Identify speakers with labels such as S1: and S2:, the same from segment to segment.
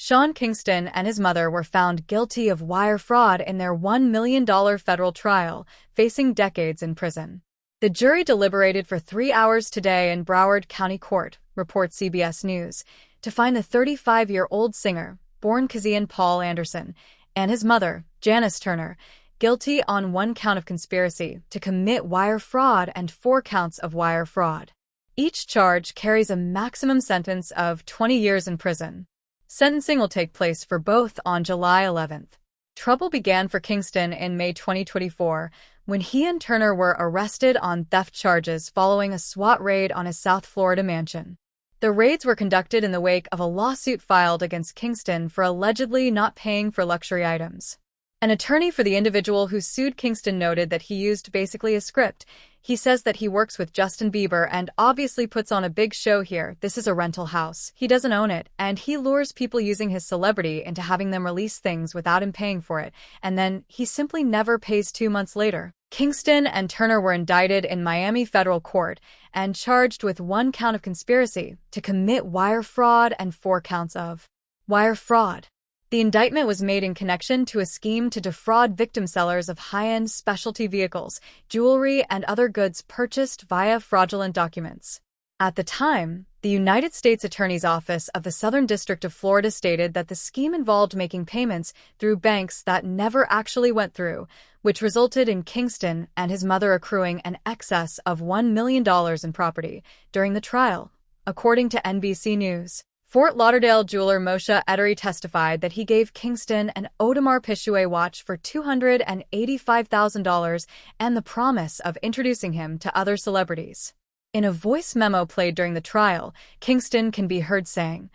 S1: Sean Kingston and his mother were found guilty of wire fraud in their $1 million federal trial, facing decades in prison. The jury deliberated for 3 hours today in Broward County Court, reports CBS News, to find the 35-year-old singer, born Kezian Paul Anderson, and his mother, Janice Turner, guilty on 1 count of conspiracy to commit wire fraud and 4 counts of wire fraud. Each charge carries a maximum sentence of 20 years in prison. Sentencing will take place for both on July 11th. Trouble began for Kingston in May 2024 when he and Turner were arrested on theft charges following a SWAT raid on his South Florida mansion. The raids were conducted in the wake of a lawsuit filed against Kingston for allegedly not paying for luxury items. An attorney for the individual who sued Kingston noted that he used basically a script. He says that he works with Justin Bieber and obviously puts on a big show here. This is a rental house. He doesn't own it, and he lures people using his celebrity into having them release things without him paying for it, and then he simply never pays 2 months later. Kingston and Turner were indicted in Miami federal court and charged with 1 count of conspiracy to commit wire fraud and 4 counts of wire fraud. The indictment was made in connection to a scheme to defraud victim sellers of high-end specialty vehicles, jewelry, and other goods purchased via fraudulent documents. At the time, the United States Attorney's Office of the Southern District of Florida stated that the scheme involved making payments through banks that never actually went through, which resulted in Kingston and his mother accruing an excess of $1 million in property during the trial, according to NBC News. Fort Lauderdale jeweler Moshe Ederi testified that he gave Kingston an Audemars Piguet watch for $285,000 and the promise of introducing him to other celebrities. In a voice memo played during the trial, Kingston can be heard saying,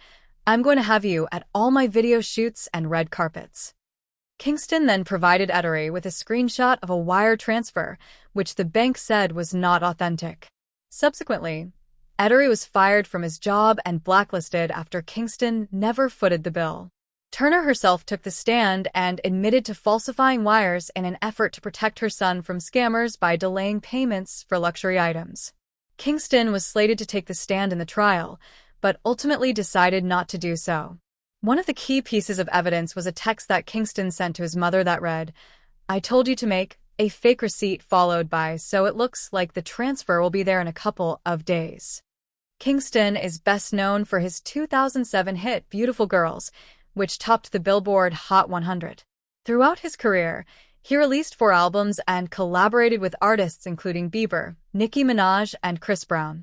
S1: "I'm going to have you at all my video shoots and red carpets." Kingston then provided Ederi with a screenshot of a wire transfer, which the bank said was not authentic. Subsequently, Ederi was fired from his job and blacklisted after Kingston never footed the bill. Turner herself took the stand and admitted to falsifying wires in an effort to protect her son from scammers by delaying payments for luxury items. Kingston was slated to take the stand in the trial, but ultimately decided not to do so. One of the key pieces of evidence was a text that Kingston sent to his mother that read, "I told you to make a fake receipt," followed by, "so it looks like the transfer will be there in a couple of days." Kingston is best known for his 2007 hit Beautiful Girls, which topped the Billboard Hot 100. Throughout his career, he released 4 albums and collaborated with artists including Bieber, Nicki Minaj, and Chris Brown.